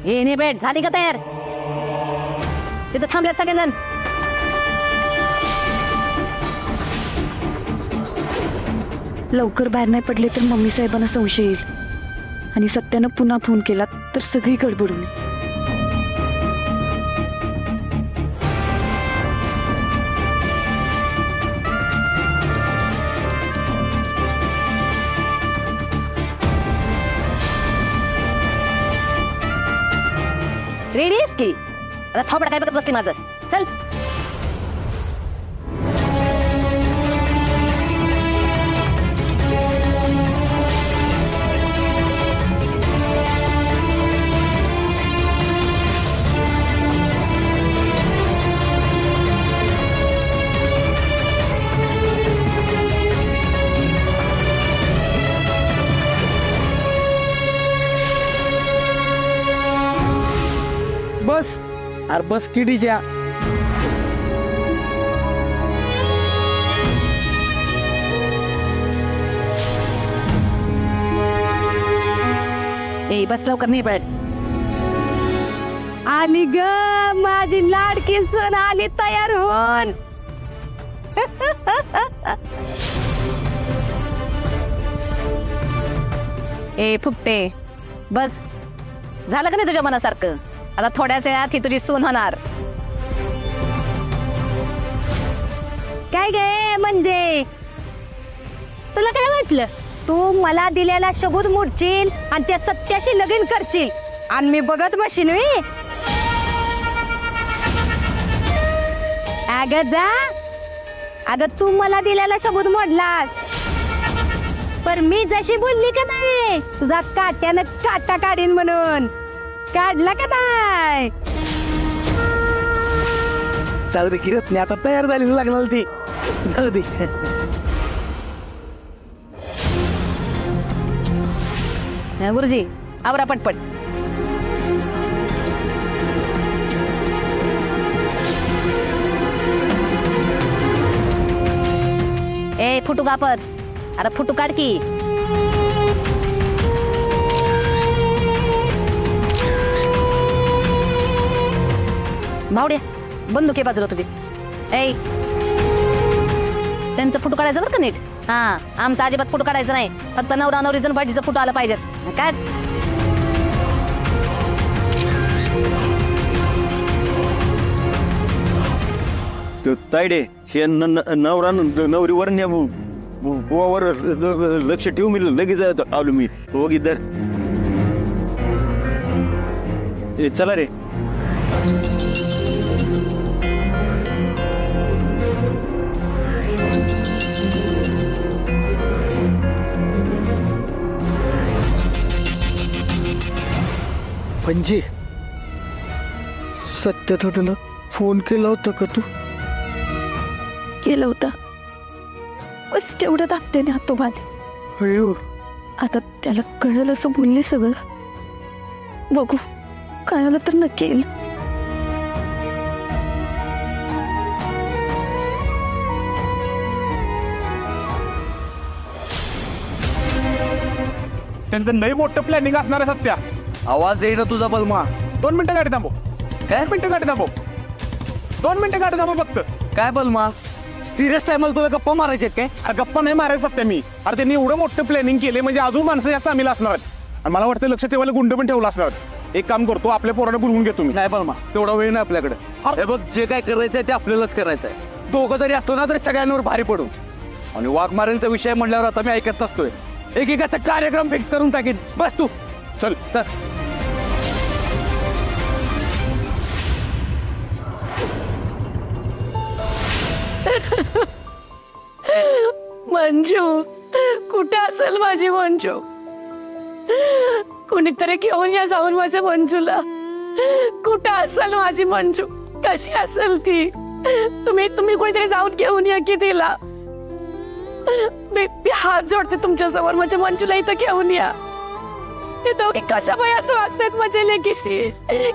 येणे भेट झाली का तयार? तिथं थांबल्यात सगळेजण. लवकर बाहेर नाही पडले तर मम्मी साहेबांना संशय येईल आणि सत्यानं पुन्हा फोन केला तर सगळी गडबड होईल. रेडी आहेस की? आता थोपडा काय बघत बसते माझं. चल. बस अरे बस किडीच्या. ए बस लवकर नाही पड. आली ग माझी लाडकी सून आली तयार होऊन. ए फुकटे बस झालं का नाही तुझ्या मनासारखं? आता थोड्याच वेळात ही तुझी सून होणार. काय गे म्हणजे तुला काय वाटलं? तू मला दिलेला शब्द मोडशील आणि त्या सत्याशी लगीन करशील आणि मी बघत बसीन. अगं जा. अगं तू मला दिलेला शब्द मोडलास पर मी जशी बोलली का नाही तुझा काट्यानं काटा काढीन म्हणून काढला का नाही? जाऊ दे किरत नाही आता तयार झाली लागणार ती. जाऊ दे. गुरुजी आवरा पटपट. ए फुटू कापर. अरे फुटू काढ की. भावड्या बंदुके बाजूला तुझी. ए त्यांचं फोटो काढायचं बरं का नीट. हा आमचा अजिबात फोटो काढायचा नाही. फक्त नवरा नवरीचं भाजीचा फोटो आला पाहिजे. काय तायडे हे नवरा नवरीवर बुवावर लक्ष ठेवू. मी लगेच आलो मी. हो गिद्दर चला रे. म्हणजे सत्यदादाला फोन केला होता का तू? केलं होतं. बस तेवढं दाखतेने हातो बांधे. अयो आता त्याला कळलं असं बोलले सगळं. बघू कळलं तर नक्की येईल. त्यांचं लई मोठं प्लॅनिंग असणार आहे सत्या. आवाज येईल तुझा बलमा. 2 मिनिटं गाडी थांबव. काय 1 मिनिटं गाडी थांबव. 2 मिनिटं गाडी थांबव फक्त. काय बलमा सिरियस टाइमला तुला गप्पा मारायचे काय? अरे गप्पा नाही मारायचं सत्या मी. अरे त्यांनी एवढं मोठं प्लॅनिंग केले म्हणजे अजून माणसं या सामील असणार आहेत. आणि मला वाटतं लक्ष ठेवायला गुंड पण ठेवला असणार. एक काम करतो आपल्या पोराला बोलवून घेतो मी. नाही बलमा तेवढा वेळ नाही आपल्याकडे. हे बघ जे काय करायचंय ते आपल्यालाच करायचंय. दोघं जरी असतो ना तरी सगळ्यांवर भारी पडू. आणि वाघ मारेलचा विषय म्हणल्यावर आता मी ऐकत नसतोय. एकेकाचा कार्यक्रम फिक्स करून टाकीन. बस तू चल चल. मंजू कुठे असेल माझी मंजू? कुणीतरी घेऊन या जाऊन माझ्या मंजूला. कुठे असेल माझी मंजू? कशी असेल ती? तुम्ही कोणीतरी जाऊन घेऊन या की तिला. मी हात जोडते तुमच्या समोर. माझ्या मंजूला इथं घेऊन या. ते दोघे कशा बाई असं वागतात माझ्या लेकीशी?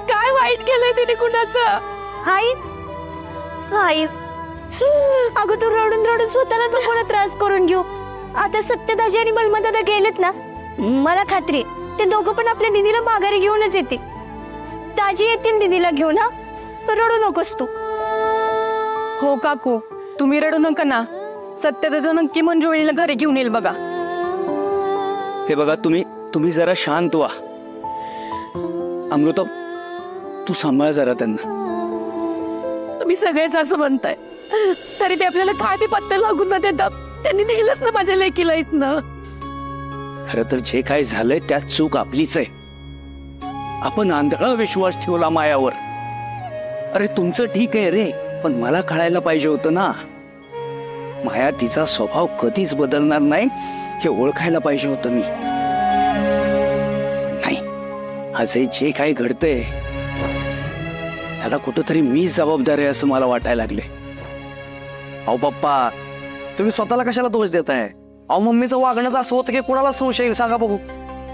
काय वाईट केलंय तिने कुणाचं? आई आई अगं तू रडून रडून स्वतःला नको ना त्रास करून घेऊ. आता सत्यदाजी आणि बलमा दादा गेलेत ना. मला खात्री ते दोघं पण आपल्या दिदीला माघारी घेऊनच येतील. दाजी येतील दीदीला घेऊन. हा रडू नकोस तू. हो काकू तुम्ही रडू नका ना. सत्यदादा नक्की मंजुळीला घरी घेऊन येईल बघा. हे बघा तुम्ही जरा शांत व्हा. अमृता तू सांभाळ जरा त्यांना. तुम्ही सगळेच असं म्हणताय तरी ते आपल्याला काय बी पत्ता लागून न देतात. त्यांनी नेलंच ना माझ्या लेकीला इथनं. खरं तर जे काय झालंय त्यात चूक आपलीच आहे. आपण आंधळा विश्वास ठेवला मायावर. अरे तुमचं ठीक आहे रे, पण मला कळायला पाहिजे होतं ना. माया तिचा स्वभाव कधीच बदलणार नाही हे ओळखायला पाहिजे होतं मी. नाही, आजही जे काही घडतंय त्याला कुठंतरी मी जबाबदार आहे असं मला वाटायला लागले. अहो पप्पा तुम्ही स्वतःला कशाला दोष देताय? अहो मम्मीचं वागणंच असं होतं की कोणाला संशय येईल सांगा बघू.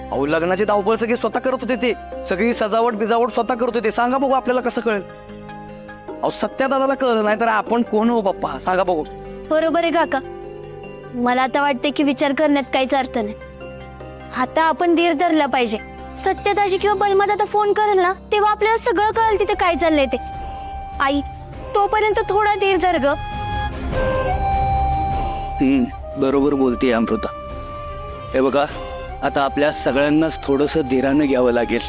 अहो लग्नाची धावपळ सगळी स्वतः करत होते ते. सगळी सजावट बिजावट स्वतः करत होते. सांगा बघू आपल्याला कसं कळेल? अहो सत्या दादाला कळलं नाही तर आपण कोण हो पप्पा सांगा बघू. बरोबर आहे काका. मला आता वाटते की विचार करण्यात काहीच अर्थ नाही. आता आपण धीर धरला पाहिजे. सत्यदाजी किंवा बलमा दादा फोन करेल ना तेव्हा आपल्याला सगळं कळेल तिथे काय चाललंय ते. आई तोपर्यंत थोडा धीर धर ग. बरोबर बोलते अमृता. हे बघा आता आपल्या सगळ्यांनाच थोडंसं धीरानं घ्यावं लागेल.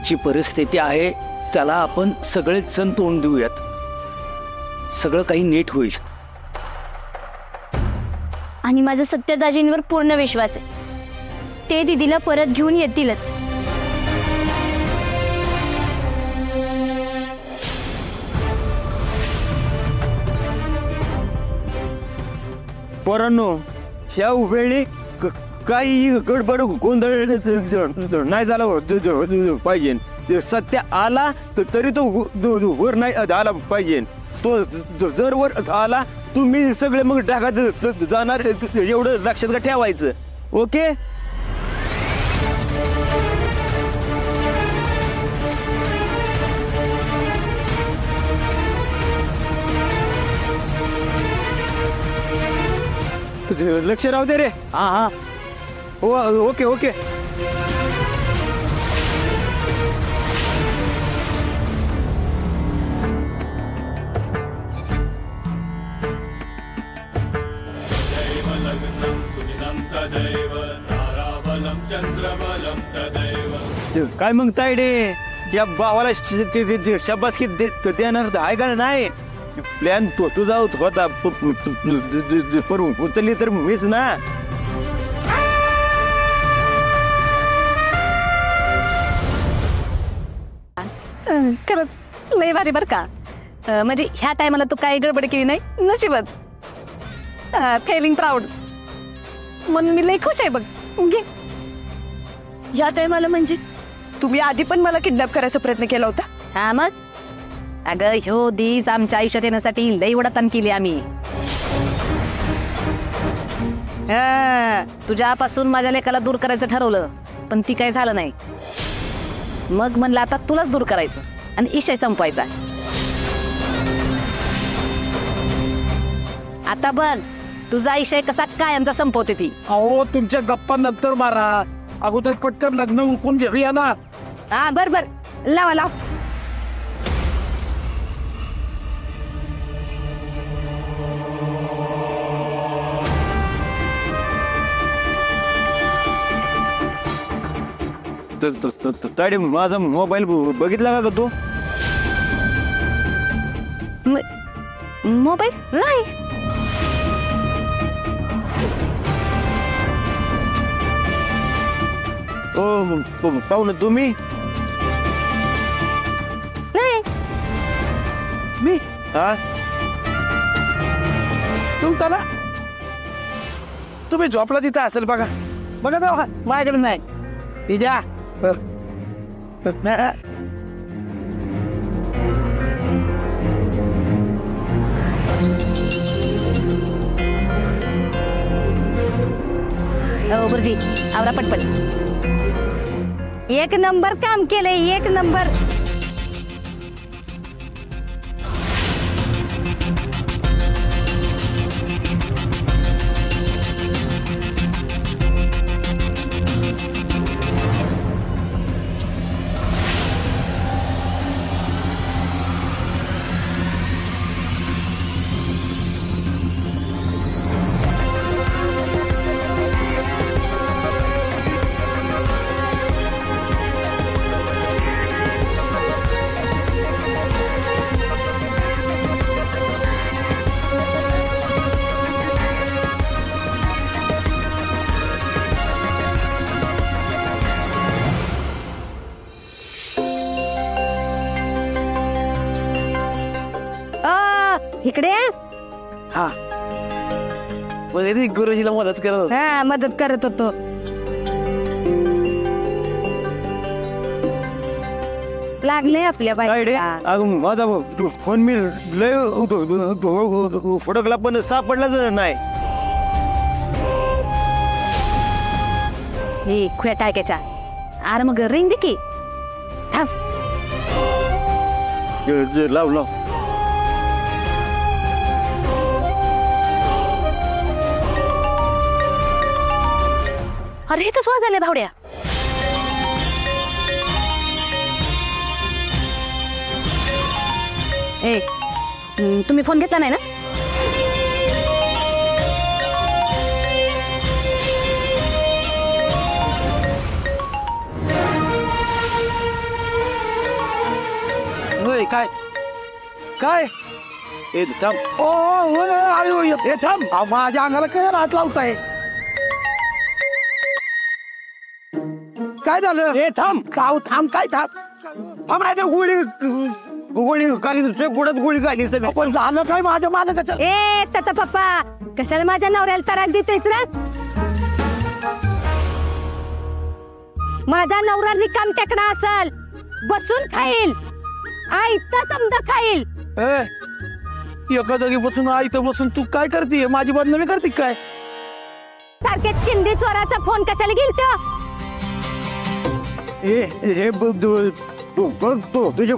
जी परिस्थिती आहे त्याला आपण सगळेच जण तोंड देऊयात. सगळं काही नीट होईल. आणि माझा सत्यदाजींवर पूर्ण विश्वास आहे. ते दीदीला परत घेऊन येतीलच. पोरांनो ह्या वेळी काही गडबड गोंधळ नाही झाला पाहिजे. सत्य आला तरी तो वर नाही आला पाहिजे. तो जर वर आला तुम्ही सगळे मग ढगात जाणार एवढं लक्षात ठेवायचं. ओके लक्ष राहू दे रे. हा ओके ओके. काय मग तायडे या भावाला शाबासकी देणार आहे का नाही? प्लॅन तुझा होता उचलली तर मीच ना. खरंच लय भारी बर का. म्हणजे ह्या टायमाला तू काही गडबड केली नाही. नशिबत. Feeling proud. म्हणून मी लय खुश आहे बघ. घे. या टायमाला म्हणजे तुम्ही आधी पण मला किडनॅप करायचा प्रयत्न केला होता. हा मग अगं ह्यो दिस आमच्या आयुष्यात येण्यासाठी लई उडतान केली आम्ही. तुझ्यापासून माझ्या लेकाला दूर करायचं ठरवलं पण ती काय झालं नाही. मग म्हणलं आता तुलाच दूर करायचं आणि इशय संपवायचा. आता बघ तुझा इशय कसा कायमचा संपवते ती. अहो तुमच्या गप्पा नंतर मारा. अगोदर पटकन लग्न उकून घेऊया ना. हा बर लावा लाव. ताडे माझा मोबाईल बघितला का तू? मोबाईल नाही. पाहू ना तुम्ही. नाही मी हा तुमचा तुम्ही झोपला तिथं असेल बघा. बघा ना माझ्याकडे नाही. तिच्या गुरुजी आवरा पटपट. एक नंबर काम केलंय. एक नंबर. इकडे ये. हा गुरुजीला मदत करत हा मदत करत होतो. लागले आपल्या तायडे बाईला. अगं माझा फोन मी लय फडकला पण सापडलाच नाही. हे खुया टाकायच्या. अरे मग रिंग दे की. थांब. लाव लाव. अरे हे तर सोय झाले भावड्या. ए तुम्ही फोन घेतला नाही ना? काय काय ए थांब. अरे थांब. माझ्या अंगाला काय हात लावताय? काय झालं? ए थांब. थांब काय थांब? थांब नाही तर गोळी काली पुढ्यात गोळी काढली सगळं. पण झालं काय माझ्या मालकाचं? ए तता पप्पा कशाला माझ्या नवऱ्याला त्रास देतोयस रे? माझा नवरा रिकाम टेकडा असल, बसून खाईल, आयता समजा खाईल. एका जागी बसून आईतं बसून तू काय करते? माझी बदनामी करते काय? सारखे चिंदी चोराचा फोन कशाला गेलतो? हे बघतो तुझ्या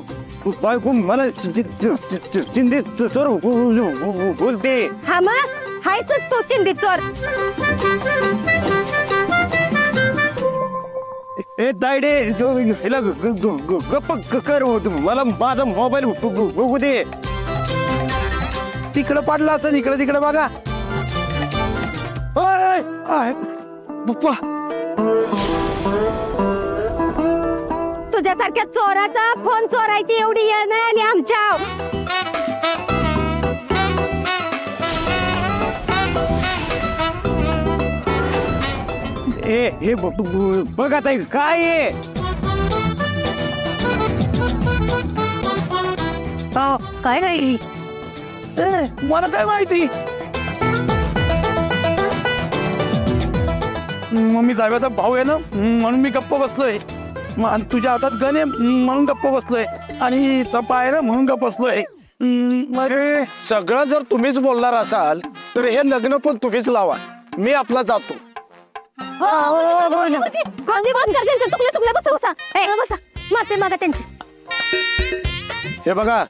बायको मला चिंदी चोर बोलते. हा मग हायच तो चिंदी चोर. ए तायडे हिला गप्प कर. मला माझा मोबाईल बघू दे. तिकडं पडला असं इकडे तिकडे बघा. पप्पा तुझ्यासारख्या चोराचा फोन चोरायची एवढी येळ नाही आली आमच्या. ए हे बघ आता काय आहे. काय नाही मला काय माहिती? मम्मी साहेबाचा भाऊ आहे ना म्हणून मी गप्प बसलोय. तुझ्या हातात गण आहे म्हणून गप्प बसलोय आणि तपा आहे ना म्हणून गप्प बसलोय. अरे सगळं जर तुम्हीच बोलणार असाल तर हे लग्न पण तुम्हीच लावा. मी आपला जातो. माफी मागा त्यांची. हे बघा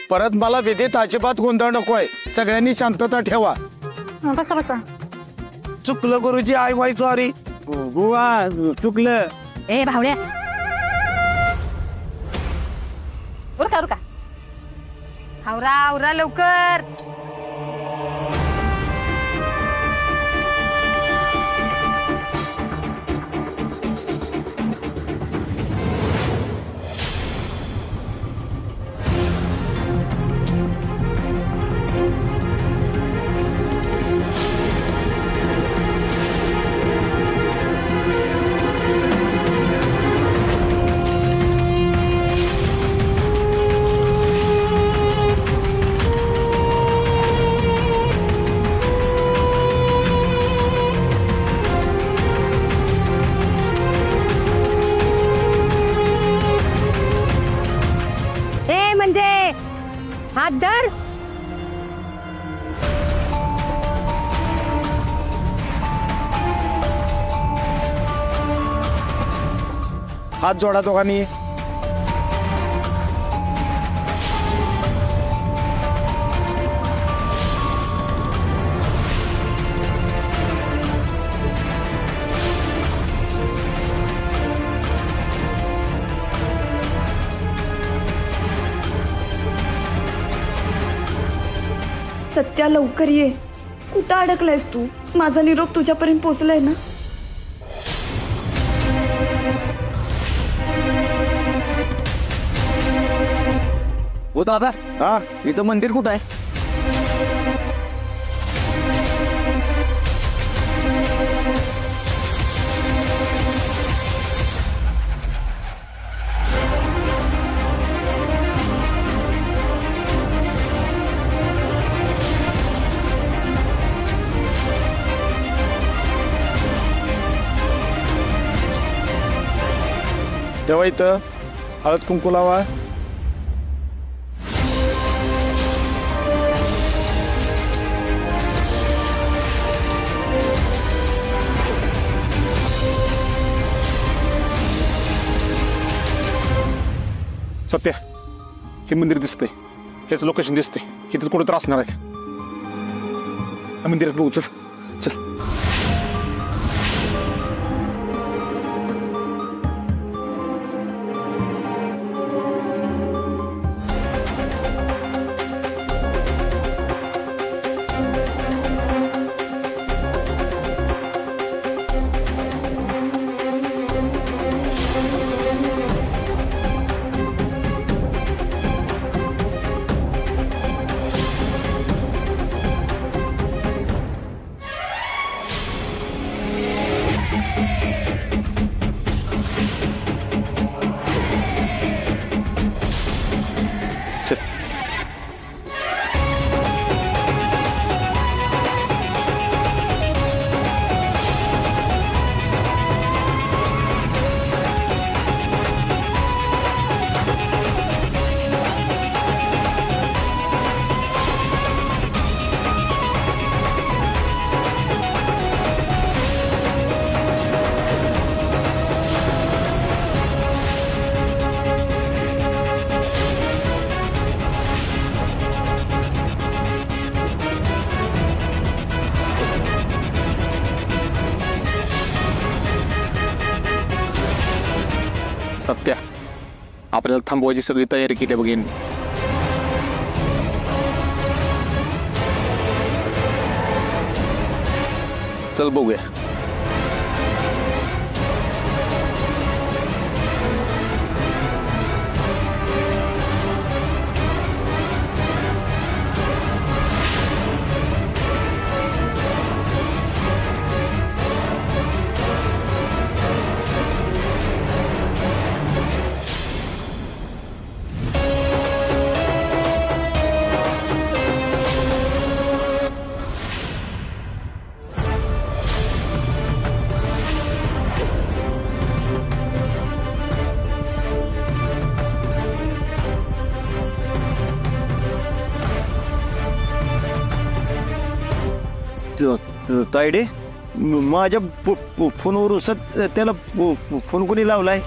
परत मला विधीत अजिबात गोंधळ नकोय. सगळ्यांनी शांतता ठेवा. बसा बसा. चुकलं गुरुजी. I Y sorry. बुवा चुकलं. ए भावड्या उरका उरका. आवरा आवरा लवकर. हात धर. हात जोडा दोघांनी. सत्या लवकर ये. कुठं अडकलायस तू? माझा निरोप तुझ्यापर्यंत पोहोचलाय ना? हो दादा. हा इथं मंदिर कुठं आहे? तेव्हा इथं हळद कुंकू लावा. सत्य, हे मंदिर दिसतंय, हेच लोकेशन दिसते, इथं कुठं त्रास असणार आहे. मंदिरात बघू, चल चल. सत्या, आपल्याला थांबवायची सगळी तयारी केली बघ यांनी. चल बघूया. तायडे, माझ्या फोनवरून त्याला फोन कोणी लावलाय?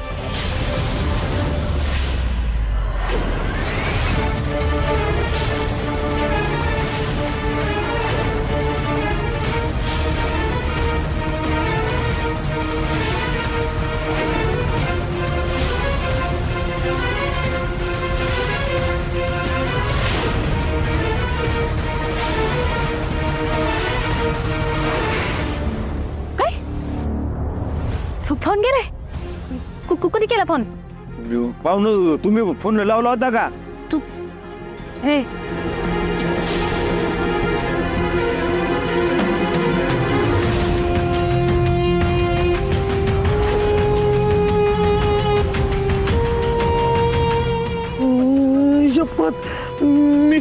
फोन गेले? कधी केला फोन? पाहुणं, तुम्ही फोन लावला होता का? तू हे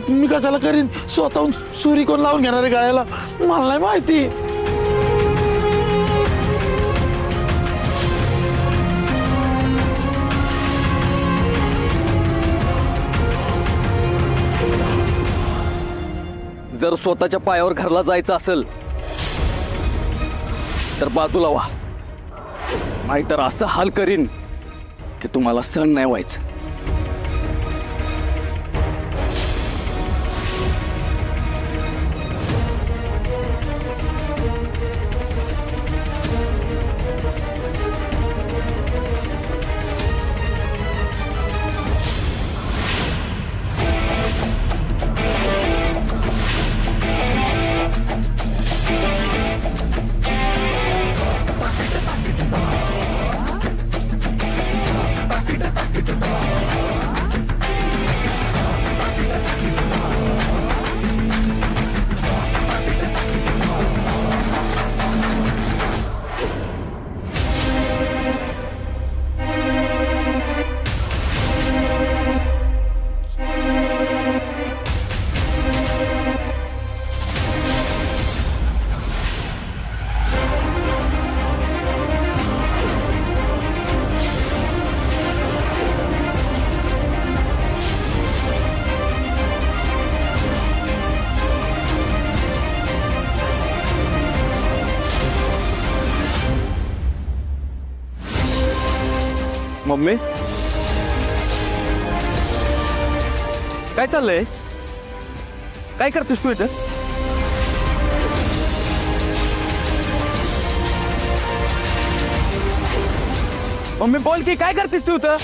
मी कशाला करीन? स्वतःहून सुरी कोण लावून घेणार आहे गाळ्याला? मला नाही माहिती. जर स्वतःच्या पायावर घरला जायचं असेल तर बाजूला व्हा, नाहीतर असं हाल करीन की तुम्हाला सहन नाही व्हायचं. Get मम्मी काय चाललंय? काय करतेस तू इथं? मम्मी बोल की काय करतेस तू इथं?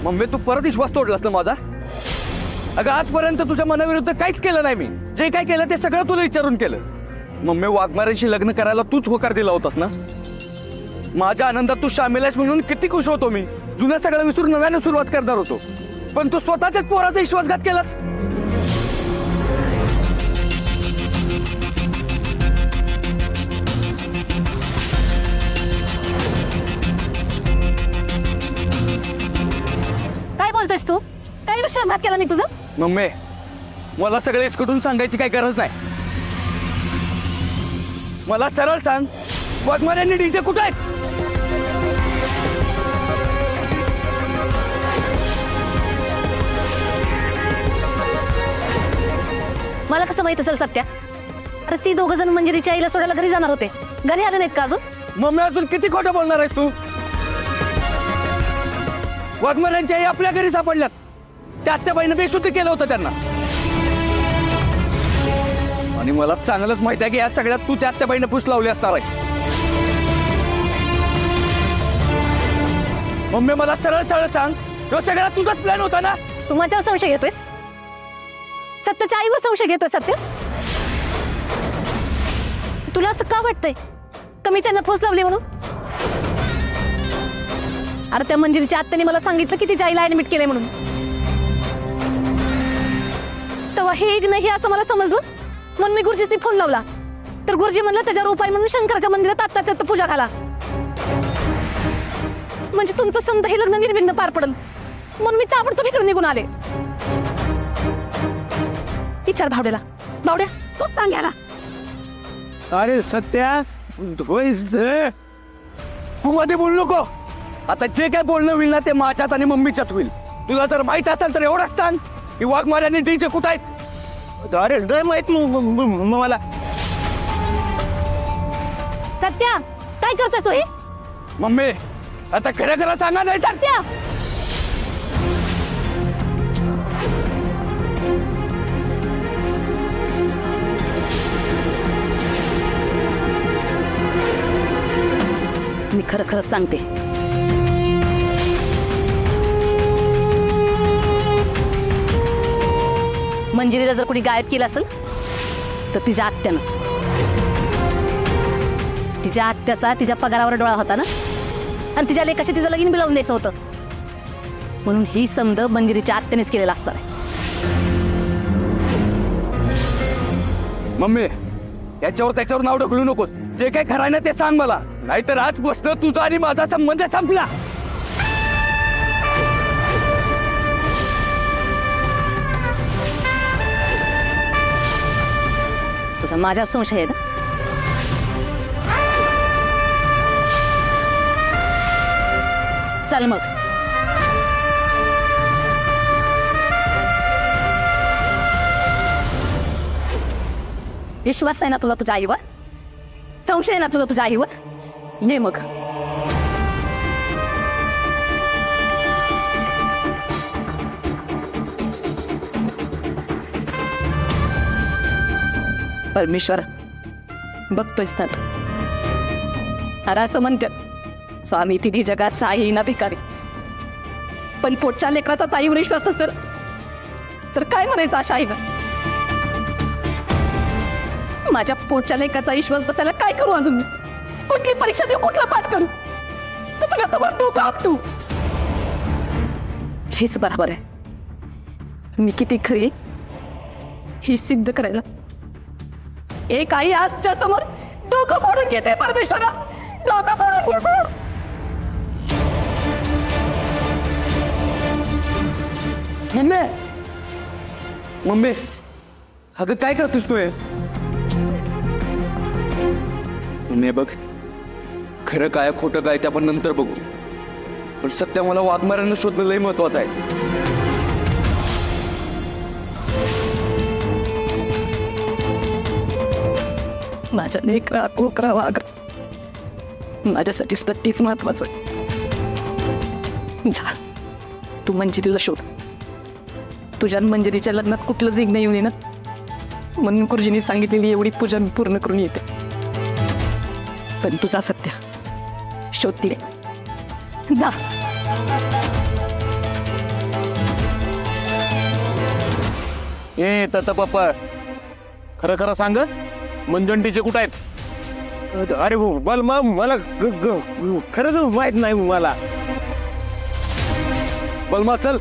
मम्मी तू परत विश्वास तोडलास ना माझा? अगं आजपर्यंत तुझ्या मनाविरुद्ध काहीच केलं नाही मी. जे काय केलं ते सगळं तुला विचारून केलं. मम्मी वाघमाऱ्यांशी लग्न करायला तूच होकार दिला होतास ना? माझ्या आनंदात तू शामिल आहेस म्हणून किती खुश होतो मी. जुन्या सगळं विसरून नव्याने सुरुवात करणार होतो, पण तू स्वतःच्याच पोराचा विश्वासघात केलास. काय बोलतोयस तू? काय विश्वासघात केला मी तुझा? मम्मी मला सगळे इसकडून सांगायची काही गरज नाही. मला सरळ सांग, वाघमाऱ्यांनी डीजे कुठे आहेत? मला कसं माहित असेल सत्या? अरे ती दोघ जण मंजिरीच्या आईला सोडायला घरी जाणार होते, घरी आले नाहीत का अजून? मम्मी अजून किती खोटं बोलणार आहेस तू? वाघमाऱ्यांची आई आपल्या घरी सापडल्यात. त्या आत्याबाईनं बेशुद्धी केलं होतं त्यांना. आणि मला चांगलंच माहित आहे की या सगळ्यात तू त्या आत्याबाईनं पुस लावली असणार आहे. मम्मी मला सरळ सरळ सांग, तो सगळा तुझाच प्लॅन होता ना? तू माझ्यावर संशय घेतोयस? सत्याच्या आईवर संशय घेतोय सत्य? तुला असं का वाटतंय का मी त्यांना फस लावली म्हणून? अरे त्या मंजिरीच्या आत्याने मला सांगितलं की तिच्या आईला ऍडमिट केलंय म्हणून. तेव्हा हे एक नाही असं मला समजलं म्हणून मी गुरुजीसनी फोन लावला. तर गुरुजी म्हणलं त्याच्यावर उपाय म्हणून शंकराच्या मंदिरात आत्ताच्या पूजा घाला, म्हणजे तुमचं समजा हे लग्न निर्विघ्न पार पडल. म्हणून मी ताबडतोब इकडे निघून आले. विचार भावड्याला. भावड्या तो सांग याला. अरे सत्या तू मध्ये बोलू नको. आता जे काय बोलणं होईल ना ते माझ्यात आणि मम्मीच्यात होईल. तुला जर माहित असेल तर एवढंच सांग की वाघमाऱ्यांनी डीजे कुठं आहेत. अरे नाही माहित मला. सत्या काय करतोय तू हे? मम्मी आता खरं खरं सांगा नाही तर. सत्या मी खरं खरं सांगते. मंजिरीला जर कोणी गायब केलं असेल तर तिच्या आत्यानं. तिच्या आत्याचा तिच्या पगारावर डोळा होता ना, आणि तिच्या लेकाशी तिचं लगीन बिलावून द्यायचं होतं. म्हणून ही समज मंजिरीच्या आत्यानेच केलेला असणार आहे. मम्मी याच्यावर त्याच्यावर नाव ढकलू नकोस. जे काय खरं आहे ना ते सांग मला, नाहीतर आज बसलं तुझा आणि माझा संबंध संपला. तुझा माझ्यावर संशय आहे ना? चल मग. विश्वास आहे ना तुला तुझ्या आईवर? संशय आहे ना तुला तुझ्या आईवर? ये मग. परमेश्वर बघतोयस ना. अरे असं म्हणतात स्वामी तिन्ही जगात साई ना भिकारी, पण पोटच्या लेकराचा आईवर विश्वास नसेल तर काय म्हणायचं अशा आईनं? माझ्या पोटच्या लेकाचा विश्वास बसायला काय करू अजून? कुठली परीक्षा देऊ, कुठला पाठ करू? तुला समोर डोकं आपटू. हेच बरोबर आहे. मी किती खरी ही सिद्ध करायला एक आई आजच्या समोर डोकं फोडून घेते. परमेश्वरा डोकं फोडून घेते. मम्मी मम्मी अगं काय करतोस तू? मम्मी बघ, खरं काय खोटं काय ते आपण नंतर बघू, पण सत्य मला वाघमाऱ्यांना शोधणं लय महत्वाचं आहे. माझ्या लेकरा कोकरा वाघ माझ्यासाठी सत्तीच महत्वाचं आहे. जा तू मंजिरीला शोध. तुझ्या आणि मंजिरीच्या लग्नात कुठलं जिंकणं येऊन ये ना म्हणून गुरुजींनी सांगितलेली एवढी पूजा मी पूर्ण करून येते. पण तुझा सत्य शोध तिले. जा. ए तत पप्पा खरं खरं सांग मंजंटीचे कुठं आहेत? अरे बलमा मला खरंच माहित नाही मला. बलमा चल